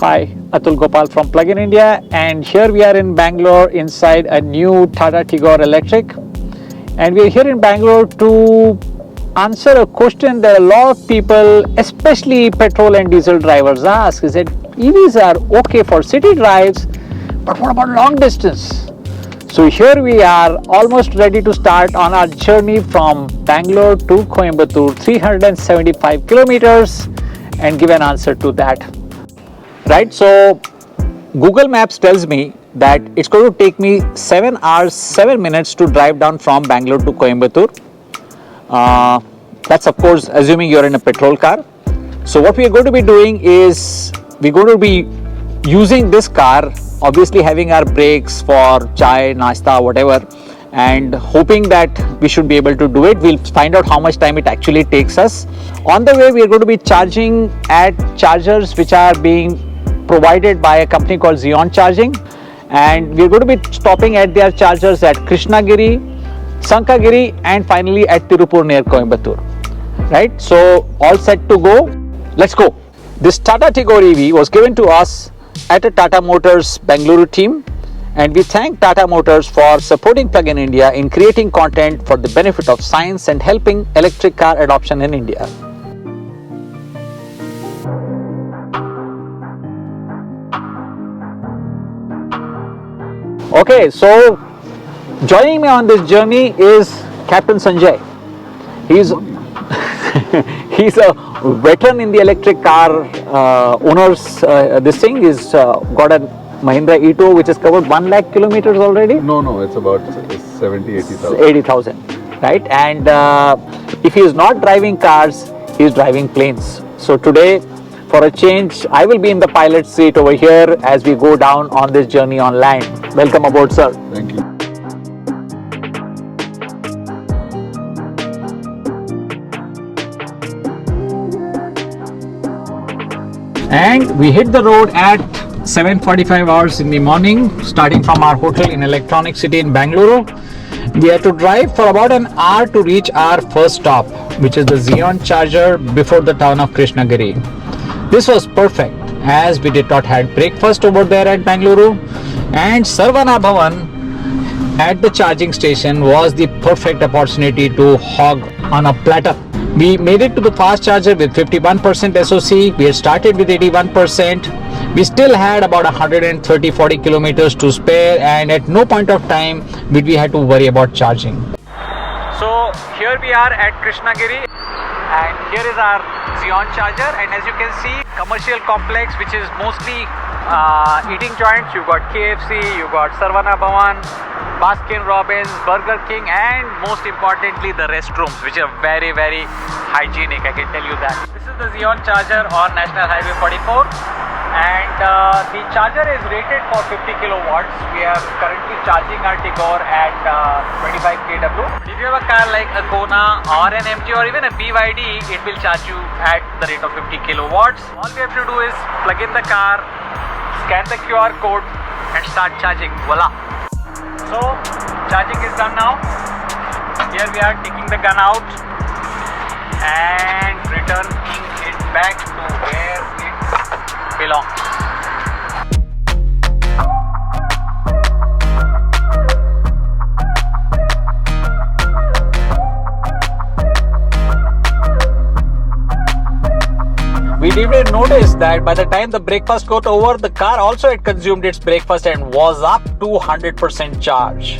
Hi, Atul Gopal from Plug-in India, and here we are in Bangalore inside a new Tata Tigor electric, and we are here in Bangalore to answer a question that a lot of people, especially petrol and diesel drivers, ask. Is that EVs are okay for city drives, but what about long distance? So here we are, almost ready to start on our journey from Bangalore to Coimbatore, 375 kilometers, and give an answer to that. Right, so Google Maps tells me that it's going to take me 7 hours 7 minutes to drive down from Bangalore to Coimbatore. That's of course assuming you're in a petrol car. So what we are going to be doing is we're going to be using this car, obviously having our breaks for chai, nashta, whatever, and hoping that we should be able to do it. We'll find out how much time it actually takes us. On the way, we are going to be charging at chargers which are being provided by a company called Zeon Charging, and we're going to be stopping at their chargers at Krishnagiri, Sankagiri, and finally at Tirupur near Coimbatore. Right, so all set to go. Let's go. This Tata Tigor EV was given to us at a Tata Motors Bengaluru team, and we thank Tata Motors for supporting Plug-in India in creating content for the benefit of science and helping electric car adoption in India. Okay, so joining me on this journey is Captain Sanjay. He's he's a veteran in the electric car owners. This thing is got a Mahindra E2 which has covered 1 lakh kilometers already. No, it's about 80,000. 80,000, right? And if he is not driving cars, he is driving planes. So today, for a change, I will be in the pilot seat over here as we go down on this journey on land. Welcome aboard, sir. Thank you. And we hit the road at 7:45 hours in the morning, starting from our hotel in Electronic City in Bengaluru. We had to drive for about an hour to reach our first stop, which is the Zeon Charger before the town of Krishnagiri. This was perfect as we did not have breakfast over there at Bengaluru, and Sarvana Bhavan at the charging station was the perfect opportunity to hog on a platter. We made it to the fast charger with 51% SOC. We had started with 81%. We still had about 130-40 kilometers to spare, and at no point of time did we have to worry about charging. So here we are at Krishnagiri, and here is our Zeon charger, and as you can see, commercial complex which is mostly eating joints. You've got KFC, you've got Sarvana Bhavan, Baskin Robbins, Burger King, and most importantly the restrooms, which are very, very hygienic, I can tell you that. This is the Zeon charger on National Highway 44, and the charger is rated for 50 kilowatts. We are currently charging our Tigor at 25 kW. If you have a car like a Kona or an MG or even a BYD, it will charge you at the rate of 50 kilowatts. All we have to do is plug in the car, scan the QR code, and start charging. Voila! So charging is done now. Here we are taking the gun out and returning it back to where it belongs. We didn't notice that by the time the breakfast got over, the car also had consumed its breakfast and was up to 100% charge.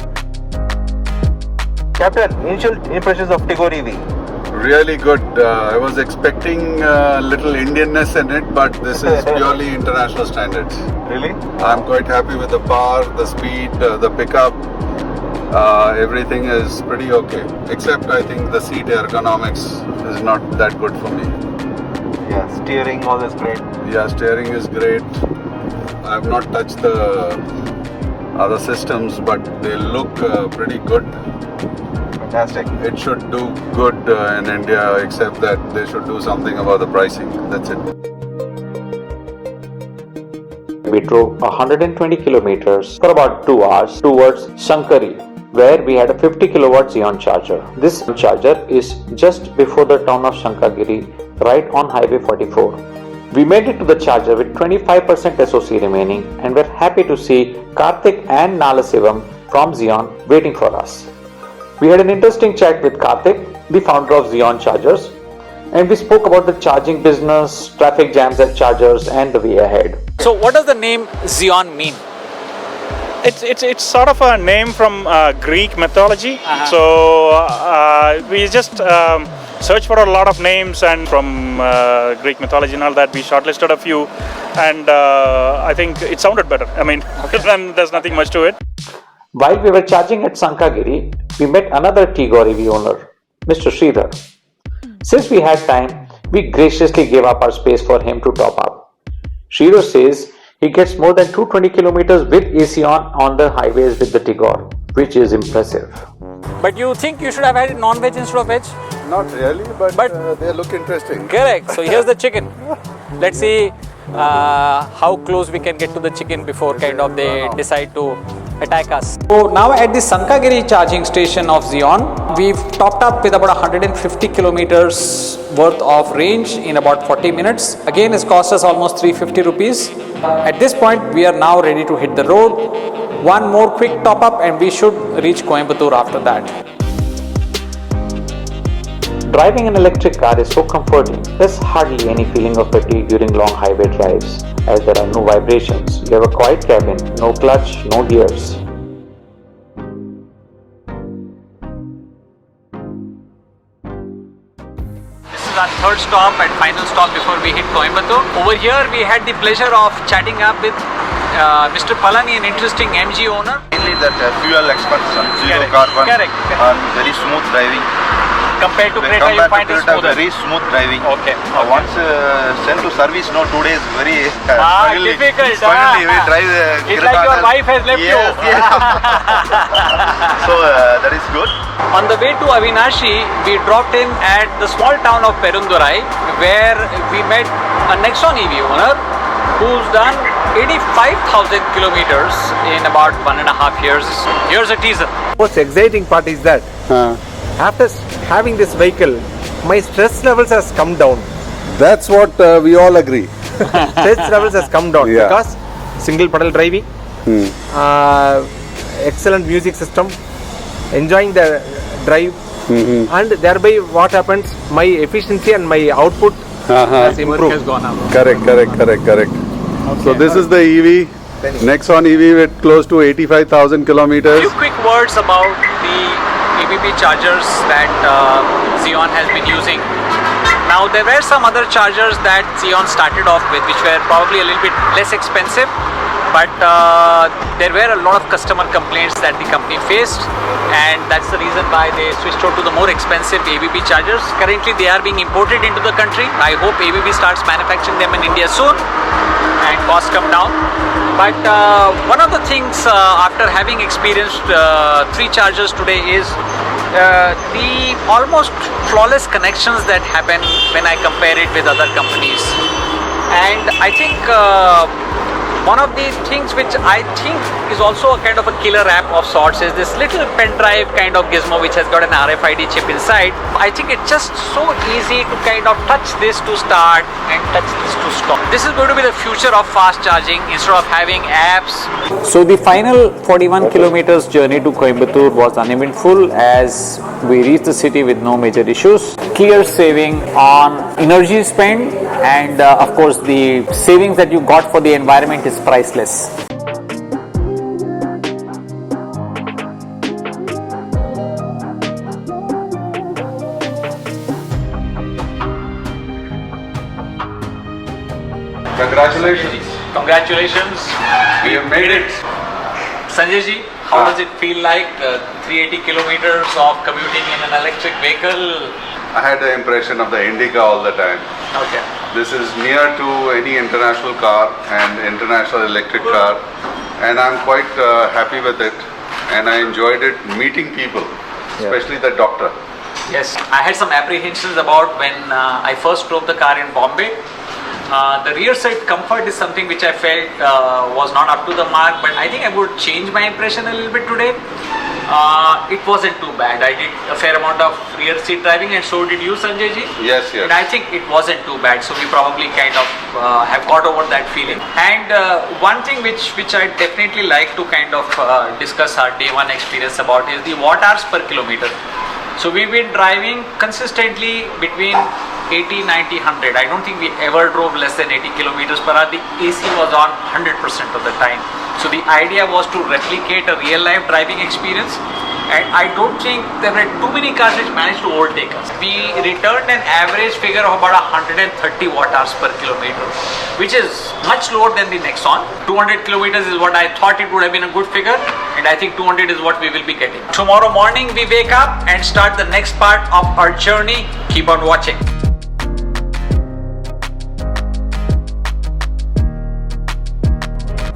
Captain, initial impressions of Tigor EV? Really good. I was expecting a little Indianness in it, but this is purely international standards. Really? I'm quite happy with the power, the speed, the pickup. Everything is pretty okay. Except I think the seat ergonomics is not that good for me. Yeah, steering, all is great. Yeah, steering is great. I have not touched the other systems, but they look pretty good. Fantastic. It should do good in India, except that they should do something about the pricing. That's it. We drove 120 kilometers for about 2 hours towards Sankari, where we had a 50 kilowatt Zeon charger. This charger is just before the town of Shankagiri, right on Highway 44. We made it to the charger with 25% SOC remaining and we're happy to see Karthik and Nalasivam from Zeon waiting for us. We had an interesting chat with Karthik, the founder of Zeon Chargers, and we spoke about the charging business, traffic jams at chargers and the way ahead. So what does the name Zeon mean? It's sort of a name from Greek mythology. So we just searched for a lot of names and from Greek mythology and all that. We shortlisted a few, and I think it sounded better. I mean, and there's nothing much to it. While we were charging at Sankagiri, we met another Tigor EV owner, Mr. Sridhar. Since we had time, we graciously gave up our space for him to top up. Sridhar says he gets more than 220 kilometers with AC on the highways with the Tigor, which is impressive. But you think you should have had non-veg instead of veg? Not really, but they look interesting. Correct. So here's the chicken. Let's see how close we can get to the chicken before they decide to attack us. So now at the Sankagiri charging station of Zeon, we've topped up with about 150 kilometers worth of range in about 40 minutes. Again, it's cost us almost 350 rupees. At this point, we are now ready to hit the road. One more quick top up and we should reach Coimbatore after that. Driving an electric car is so comforting. There's hardly any feeling of fatigue during long highway drives, as there are no vibrations. You have a quiet cabin, no clutch, no gears. This is our third stop and final stop before we hit Coimbatore. Over here we had the pleasure of chatting up with Mr. Palani, an interesting MG owner. Mainly that fuel expansion, zero carbon, and very smooth driving. Compared to Creta, you find it smoother. Very smooth driving. Okay. Once sent to service, 2 days very difficult. Finally, we drive it's like your wife has left you. Yes. So that is good. On the way to Avinashi, we dropped in at the small town of Perundurai, where we met a Nexon EV owner who's done 85,000 kilometers in about 1.5 years. Here's a teaser. Most exciting part is that after having this vehicle, my stress levels has come down. That's what we all agree. Stress levels has come down because single pedal driving, excellent music system, enjoying the drive, and thereby what happens, my efficiency and my output has improved. Has gone up. Correct. Okay. So this is the EV, Nexon EV with close to 85,000 kilometers. A few quick words about the EV chargers that Zeon has been using. Now there were some other chargers that Zeon started off with which were probably a little bit less expensive, but there were a lot of customer complaints that the company faced, and that's the reason why they switched over to the more expensive ABB chargers. Currently they are being imported into the country. I hope ABB starts manufacturing them in India soon and costs come down. But one of the things after having experienced 3 chargers today is the almost flawless connections that happen when I compare it with other companies. And I think one of the things which I think is also a kind of a killer app of sorts is this little pen drive kind of gizmo which has got an RFID chip inside. I think it's just so easy to kind of touch this to start and touch this to stop. This is going to be the future of fast charging instead of having apps. So the final 41 kilometers journey to Coimbatore was uneventful as we reached the city with no major issues. Clear saving on energy spend, and of course the savings that you got for the environment is priceless. Congratulations, we have made it. Sanjay ji, how does it feel like 380 kilometers of commuting in an electric vehicle? I had the impression of the Indica all the time. Okay. This is near to any international car and international electric car, and I'm quite happy with it, and I enjoyed it meeting people, especially the doctor. Yes, I had some apprehensions about when I first drove the car in Bombay. The rear side comfort is something which I felt was not up to the mark, but I think I would change my impression a little bit today. It wasn't too bad. I did a fair amount of rear seat driving, and so did you, Sanjay ji. Yes, yes. And I think it wasn't too bad. So we probably kind of have got over that feeling. And one thing which I definitely like to kind of discuss our day one experience about is the watt hours per kilometer. So we've been driving consistently between 80, 90, 100. I don't think we ever drove less than 80 kilometers per hour. The AC was on 100% of the time. So the idea was to replicate a real life driving experience. And I don't think there were too many cars which managed to overtake us. We returned an average figure of about 130 watt hours per kilometer, which is much lower than the Nexon. 200 kilometers is what I thought it would have been a good figure, and I think 200 is what we will be getting. Tomorrow morning we wake up and start the next part of our journey. Keep on watching.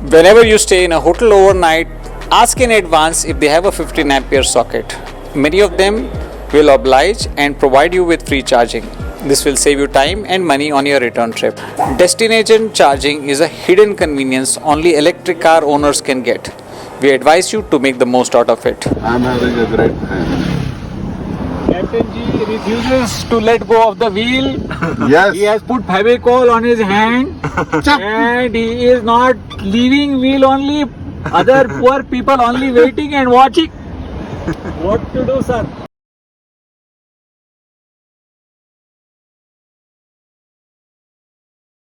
Whenever you stay in a hotel overnight, ask in advance if they have a 15 ampere socket. Many of them will oblige and provide you with free charging. This will save you time and money on your return trip. Destination charging is a hidden convenience only electric car owners can get. We advise you to make the most out of it. I'm having a great time. Captain G refuses to let go of the wheel. Yes. He has put Fevicol on his hand and he is not leaving wheel only. Other poor people only waiting and watching. What to do, sir?